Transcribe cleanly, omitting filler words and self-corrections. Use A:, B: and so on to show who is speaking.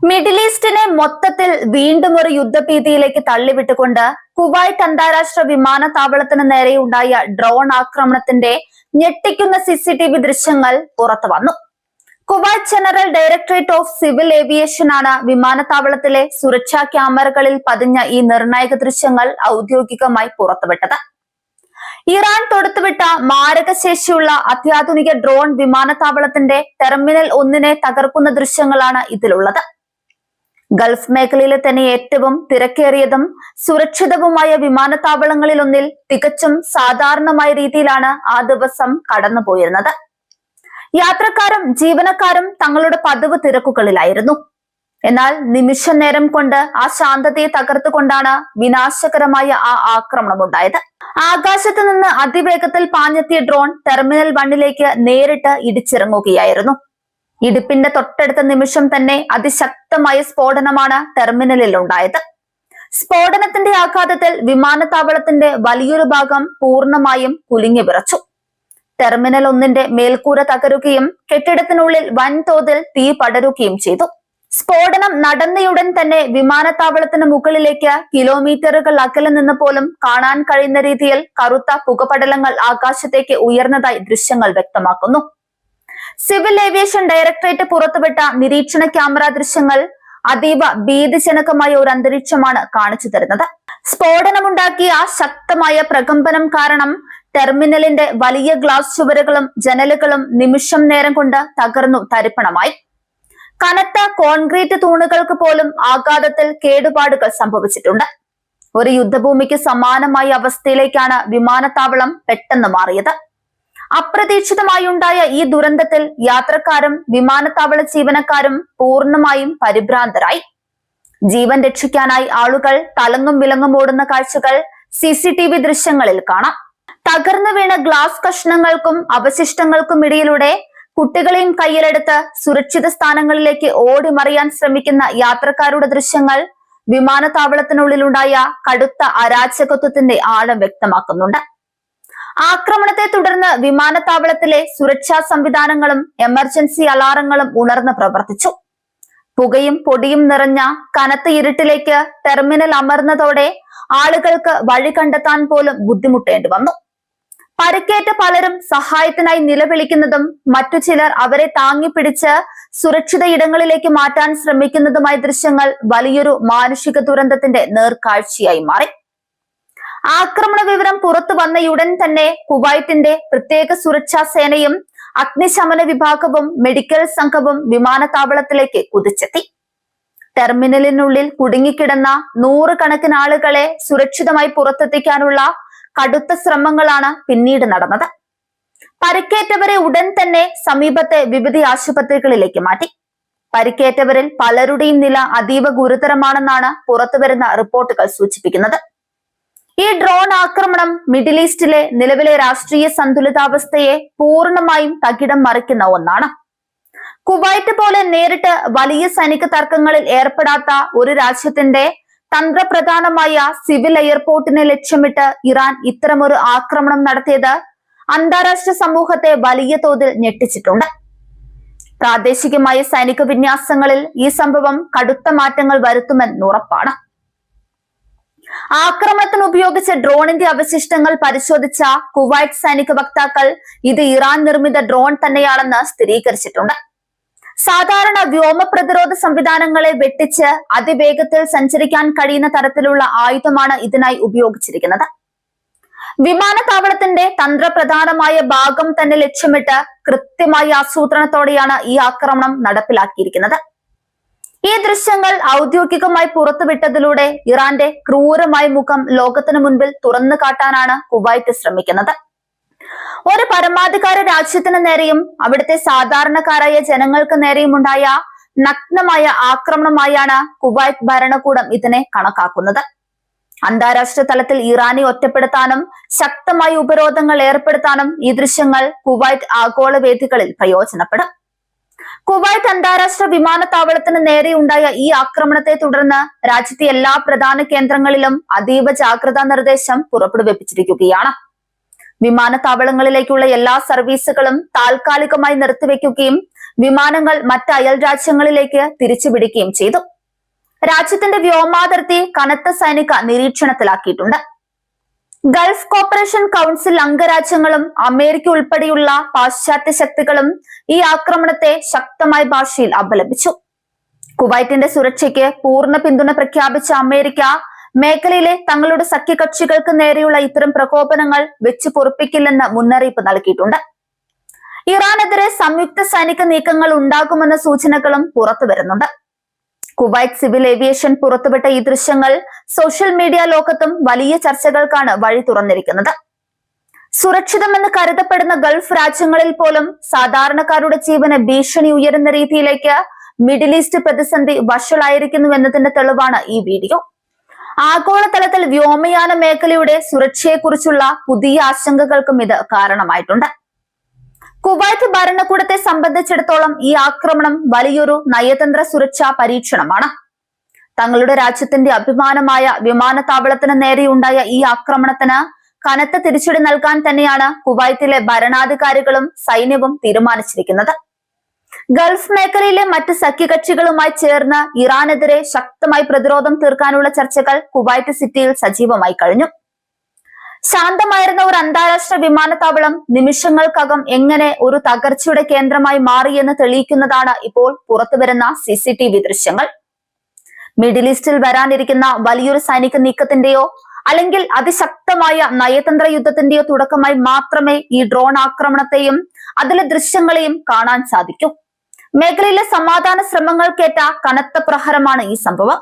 A: Middle ഈസ്റ്റിനെ മൊത്തത്തിൽ വീണ്ടും ഒരു യുദ്ധഭീതിയിലേക്ക് തള്ളിവിട്ടുകൊണ്ട് കുവൈറ്റ് അന്താരാഷ്ട്ര വിമാനത്താവളത്തിന് നേരെയുണ്ടായ ഡ്രോൺ ആക്രമണത്തിന്റെ ഞെട്ടിക്കുന്ന CCTV ദൃശ്യങ്ങൾ പുറത്തു വന്നു. Kuwait general directorate of civil aviation ആണ് വിമാനത്താവളത്തിലെ സുരക്ഷാ ക്യാമറകളിൽ പതിഞ്ഞ ഈ നിർണായക ദൃശ്യങ്ങൾ ഔദ്യോഗികമായി പുറത്തുവിട്ടത്. ഇറാൻ തൊടുത്തുവിട്ട മാരകശേഷിയുള്ള അത്യാധുനിക ഡ്രോൺ വിമാനത്താവളത്തിന്റെ ടെർമിനൽ 1 തകർക്കുന്ന ദൃശ്യങ്ങളാണ് ഇതിലുള്ളത്. ഗൾഫ് മേഖലയിലെ തന്നെ ഏറ്റവും തിരക്കേറിയതും സുരക്ഷിതവുമായ വിമാനത്താവളങ്ങളിലൊന്നിൽ തികച്ചും സാധാരണമായ രീതിയിലാണ് ആ ദിവസം കടന്നുപോയിരുന്നത്. യാത്രക്കാരും ജീവനക്കാരും തങ്ങളുടെ പതിവ് തിരക്കുകളിലായിരുന്നു. എന്നാൽ നിമിഷ നേരം കൊണ്ട് ആ ശാന്തതയെ തകർത്തുകൊണ്ടാണ് വിനാശകരമായ ആ ആക്രമണമുണ്ടായത്. ആകാശത്ത് നിന്ന് അതിവേഗത്തിൽ പാഞ്ഞെത്തിയ ഡ്രോൺ ടെർമിനൽ 1 നേരിട്ട് ഇടിച്ചിറങ്ങുകയായിരുന്നു. ഇടിപ്പിന്റെ തൊട്ടടുത്ത നിമിഷം തന്നെ അതിശക്തമായ സ്ഫോടനമാണ് ടെർമിനലിൽ ഉണ്ടായത്. സ്ഫോടനത്തിന്റെ ആഘാതത്തിൽ വിമാനത്താവളത്തിന്റെ വലിയൊരു ഭാഗം പൂർണ്ണമായും കുലുങ്ങി വിറച്ചു. ടെർമിനൽ 1 മേൽക്കൂര തകരുകയും കെട്ടിടത്തിനുള്ളിൽ വൻതോതിൽ തീ പടരുകയും ചെയ്തു. സ്ഫോടനം നടന്നയുടൻ തന്നെ വിമാനത്താവളത്തിന് മുകളിലേക്ക് കിലോമീറ്ററുകൾ അകലെ നിന്ന് പോലും കാണാൻ കഴിയുന്ന രീതിയിൽ കറുത്ത പുകപടലങ്ങൾ ആകാശത്തേക്ക് ഉയർന്നതായി ദൃശ്യങ്ങൾ വ്യക്തമാക്കുന്നു. സിവിൽ ഏവിയേഷൻ ഡയറക്ടറേറ്റ് പുറത്തുവിട്ട നിരീക്ഷണ ക്യാമറ ദൃശ്യങ്ങൾ അതീവ ഭീതിജനകമായ ഒരു അന്തരീക്ഷമാണ് കാണിച്ചു തരുന്നത്. സ്ഫോടനമുണ്ടാക്കിയ ശക്തമായ പ്രകമ്പനം കാരണം ടെർമിനലിന്റെ വലിയ ഗ്ലാസ് ചുവരുകളും ജനലുകളും നിമിഷം നേരം കൊണ്ട് തകർന്നു തരിപ്പണമായി. കനത്ത കോൺക്രീറ്റ് തൂണുകൾക്ക് പോലും ആഘാതത്തിൽ കേടുപാടുകൾ സംഭവിച്ചിട്ടുണ്ട്. ഒരു യുദ്ധഭൂമിക്ക് സമാനമായ അവസ്ഥയിലേക്കാണ് വിമാനത്താവളം പെട്ടെന്ന് മാറിയത്. അപ്രതീക്ഷിതമായി ഉണ്ടായ ഈ ദുരന്തത്തിൽ യാത്രക്കാരും വിമാനത്താവള ജീവനക്കാരും പൂർണ്ണമായും പരിഭ്രാന്തരായി. ജീവൻ രക്ഷിക്കാനായി ആളുകൾ തലങ്ങും വിലങ്ങും ഓടുന്ന കാഴ്ചകൾ CCTV ദൃശ്യങ്ങളിൽ കാണാം. തകർന്നു വീണ ഗ്ലാസ് കഷ്ണങ്ങൾക്കും അവശിഷ്ടങ്ങൾക്കും ഇടയിലൂടെ കുട്ടികളെയും കയ്യിലെടുത്ത് സുരക്ഷിത സ്ഥാനങ്ങളിലേക്ക് ഓടി മറിയാൻ ശ്രമിക്കുന്ന യാത്രക്കാരുടെ ദൃശ്യങ്ങൾ വിമാനത്താവളത്തിനുള്ളിലുണ്ടായ കടുത്ത അരാജകത്വത്തിന്റെ ആഴം വ്യക്തമാക്കുന്നുണ്ട്. ആക്രമണത്തെ തുടർന്ന് വിമാനത്താവളത്തിലെ സുരക്ഷാ സംവിധാനങ്ങളും എമർജൻസി അലാറങ്ങളും ഉണർന്ന് പ്രവർത്തിച്ചു. പുകയും പൊടിയും നിറഞ്ഞ കനത്ത ഇരുട്ടിലേക്ക് ടെർമിനൽ അമർന്നതോടെ ആളുകൾക്ക് വഴി കണ്ടെത്താൻ പോലും ബുദ്ധിമുട്ടേണ്ടി വന്നു. പരിക്കേറ്റ പലരും സഹായത്തിനായി നിലവിളിക്കുന്നതും മറ്റു ചിലർ അവരെ താങ്ങിപ്പിടിച്ച് സുരക്ഷിത ഇടങ്ങളിലേക്ക് മാറ്റാൻ ശ്രമിക്കുന്നതുമായ ദൃശ്യങ്ങൾ വലിയൊരു മാനുഷിക ദുരന്തത്തിന്റെ നേർക്കാഴ്ചയായി മാറി. ആക്രമണ വിവരം പുറത്തു വന്നയുടൻ തന്നെ കുവൈറ്റിന്റെ പ്രത്യേക സുരക്ഷാ സേനയും അഗ്നിശമന വിഭാഗവും മെഡിക്കൽ സംഘവും വിമാനത്താവളത്തിലേക്ക് കുതിച്ചെത്തി. ടെർമിനലിനുള്ളിൽ കുടുങ്ങിക്കിടന്ന 100 കണക്കിന് ആളുകളെ സുരക്ഷിതമായി പുറത്തെത്തിക്കാനുള്ള കടുത്ത ശ്രമങ്ങളാണ് പിന്നീട് നടന്നത്. പരിക്കേറ്റവരെ ഉടൻ തന്നെ സമീപത്തെ വിവിധ ആശുപത്രികളിലേക്ക് മാറ്റി. പരിക്കേറ്റവരിൽ പലരുടെയും നില അതീവ ഗുരുതരമാണെന്നാണ് പുറത്തുവരുന്ന റിപ്പോർട്ടുകൾ സൂചിപ്പിക്കുന്നത്. ഈ ഡ്രോൺ ആക്രമണം മിഡിൽ ഈസ്റ്റിലെ നിലവിലെ രാഷ്ട്രീയ സന്തുലിതാവസ്ഥയെ പൂർണ്ണമായും തകിടം മറിക്കുന്ന ഒന്നാണ്. കുവൈറ്റ് പോലെ നേരിട്ട് വലിയ സൈനിക തർക്കങ്ങളിൽ ഏർപ്പെടാത്ത ഒരു രാജ്യത്തിന്റെ തന്ത്രപ്രധാനമായ സിവിൽ എയർപോർട്ടിനെ ലക്ഷ്യമിട്ട് ഇറാൻ ഇത്തരമൊരു ആക്രമണം നടത്തിയത് അന്താരാഷ്ട്ര സമൂഹത്തെ വലിയ തോതിൽ ഞെട്ടിച്ചിട്ടുണ്ട്. പ്രാദേശികമായ സൈനിക വിന്യാസങ്ങളിൽ ഈ സംഭവം കടുത്ത മാറ്റങ്ങൾ വരുത്തുമെന്ന് ഉറപ്പാണ്. ആക്രമണത്തിന് ഉപയോഗിച്ച ഡ്രോണിന്റെ അവശിഷ്ടങ്ങൾ പരിശോധിച്ച കുവൈറ്റ് സൈനിക വക്താക്കൾ ഇത് ഇറാൻ നിർമ്മിത ഡ്രോൺ തന്നെയാണെന്ന് സ്ഥിരീകരിച്ചിട്ടുണ്ട്. സാധാരണ വ്യോമ പ്രതിരോധ സംവിധാനങ്ങളെ വെട്ടിച്ച് അതിവേഗത്തിൽ സഞ്ചരിക്കാൻ കഴിയുന്ന തരത്തിലുള്ള ആയുധമാണ് ഇതിനായി ഉപയോഗിച്ചിരിക്കുന്നത്. വിമാനത്താവളത്തിന്റെ തന്ത്രപ്രധാനമായ ഭാഗം തന്നെ ലക്ഷ്യമിട്ട് കൃത്യമായ ആസൂത്രണത്തോടെയാണ് ഈ ആക്രമണം നടപ്പിലാക്കിയിരിക്കുന്നത്. ഈ ദൃശ്യങ്ങൾ ഔദ്യോഗികമായി പുറത്തുവിട്ടതിലൂടെ ഇറാന്റെ ക്രൂരമായ മുഖം ലോകത്തിനു മുൻപിൽ തുറന്നു കാട്ടാനാണ് കുവൈറ്റ് ശ്രമിക്കുന്നത്. ഒരു പരമാധികാര രാജ്യത്തിന് നേരെയും അവിടുത്തെ സാധാരണക്കാരായ ജനങ്ങൾക്ക് നേരെയും ഉണ്ടായ നഗ്നമായ ആക്രമണമായാണ് കുവൈറ്റ് ഭരണകൂടം ഇതിനെ കണക്കാക്കുന്നത്. അന്താരാഷ്ട്ര തലത്തിൽ ഇറാനെ ഒറ്റപ്പെടുത്താനും ശക്തമായ ഉപരോധങ്ങൾ ഏർപ്പെടുത്താനും ഈ ദൃശ്യങ്ങൾ കുവൈറ്റ് ആഗോള വേദികളിൽ പ്രയോജനപ്പെടും. കുവൈറ്റ് അന്താരാഷ്ട്ര വിമാനത്താവളത്തിന് നേരെയുണ്ടായ ഈ ആക്രമണത്തെ തുടർന്ന് രാജ്യത്തെ എല്ലാ പ്രധാന കേന്ദ്രങ്ങളിലും അതീവ ജാഗ്രതാ നിർദ്ദേശം പുറപ്പെടുവിപ്പിച്ചിരിക്കുകയാണ്. വിമാനത്താവളങ്ങളിലേക്കുള്ള എല്ലാ സർവീസുകളും താൽക്കാലികമായി നിർത്തിവെക്കുകയും വിമാനങ്ങൾ മറ്റ് അയൽ രാജ്യങ്ങളിലേക്ക് തിരിച്ചുപിടിക്കുകയും ചെയ്തു. രാജ്യത്തിന്റെ വ്യോമാതിർത്തി കനത്ത സൈനിക നിരീക്ഷണത്തിലാക്കിയിട്ടുണ്ട്. ഗൾഫ് കോപ്പറേഷൻ കൗൺസിൽ അംഗരാജ്യങ്ങളും അമേരിക്ക ഉൾപ്പെടെയുള്ള പാശ്ചാത്യ ശക്തികളും ഈ ആക്രമണത്തെ ശക്തമായ ഭാഷയിൽ അപലപിച്ചു. കുവൈറ്റിന്റെ സുരക്ഷയ്ക്ക് പൂർണ്ണ പിന്തുണ പ്രഖ്യാപിച്ച അമേരിക്ക മേഖലയിലെ തങ്ങളുടെ സഖ്യകക്ഷികൾക്ക് നേരെയുള്ള ഇത്തരം പ്രകോപനങ്ങൾ വെച്ചു പൊറുപ്പിക്കില്ലെന്ന് മുന്നറിയിപ്പ് നൽകിയിട്ടുണ്ട്. ഇറാനെതിരെ സംയുക്ത സൈനിക നീക്കങ്ങൾ ഉണ്ടാകുമെന്ന സൂചനകളും പുറത്തു വരുന്നുണ്ട്. കുവൈറ്റ് സിവിൽ ഏവിയേഷൻ പുറത്തുവിട്ട ഈ ദൃശ്യങ്ങൾ സോഷ്യൽ മീഡിയ ലോകത്തും വലിയ ചർച്ചകൾക്കാണ് വഴി തുറന്നിരിക്കുന്നത്. സുരക്ഷിതമെന്ന് കരുതപ്പെടുന്ന ഗൾഫ് രാജ്യങ്ങളിൽ പോലും സാധാരണക്കാരുടെ ജീവന് ഭീഷണി ഉയരുന്ന രീതിയിലേക്ക് മിഡിൽ ഈസ്റ്റ് പ്രതിസന്ധി വഷളായിരിക്കുന്നു എന്നതിന്റെ തെളിവാണ് ഈ വീഡിയോ. ആഗോളതലത്തിൽ വ്യോമയാന മേഖലയുടെ സുരക്ഷയെക്കുറിച്ചുള്ള പുതിയ ആശങ്കകൾക്കും ഇത് കാരണമായിട്ടുണ്ട്. കുവൈറ്റ് ഭരണകൂടത്തെ സംബന്ധിച്ചിടത്തോളം ഈ ആക്രമണം വലിയൊരു നയതന്ത്ര സുരക്ഷാ പരീക്ഷണമാണ്. തങ്ങളുടെ രാജ്യത്തിന്റെ അഭിമാനമായ വിമാനത്താവളത്തിന് നേരെയുണ്ടായ ഈ ആക്രമണത്തിന് കനത്ത തിരിച്ചടി നൽകാൻ തന്നെയാണ് കുവൈറ്റിലെ ഭരണാധികാരികളും സൈന്യവും തീരുമാനിച്ചിരിക്കുന്നത്. ഗൾഫ് മേഖലയിലെ മറ്റ് സഖ്യകക്ഷികളുമായി ചേർന്ന് ഇറാനെതിരെ ശക്തമായി പ്രതിരോധം തീർക്കാനുള്ള ചർച്ചകൾ കുവൈറ്റ് സിറ്റിയിൽ സജീവമായി കഴിഞ്ഞു. ശാന്തമായിരുന്ന ഒരു അന്താരാഷ്ട്ര വിമാനത്താവളം നിമിഷങ്ങൾക്കകം എങ്ങനെ ഒരു തകർച്ചയുടെ കേന്ദ്രമായി മാറിയെന്ന് തെളിയിക്കുന്നതാണ് ഇപ്പോൾ പുറത്തുവരുന്ന CCTV ദൃശ്യങ്ങൾ. മിഡിൽ ഈസ്റ്റിൽ വരാനിരിക്കുന്ന വലിയൊരു സൈനിക നീക്കത്തിന്റെയോ അല്ലെങ്കിൽ അതിശക്തമായ നയതന്ത്ര യുദ്ധത്തിന്റെയോ തുടക്കമായി മാത്രമേ ഈ ഡ്രോൺ ആക്രമണത്തെയും അതിലെ ദൃശ്യങ്ങളെയും കാണാൻ സാധിക്കൂ. മേഖലയിലെ സമാധാന ശ്രമങ്ങൾക്കേറ്റ കനത്ത പ്രഹരമാണ് ഈ സംഭവം.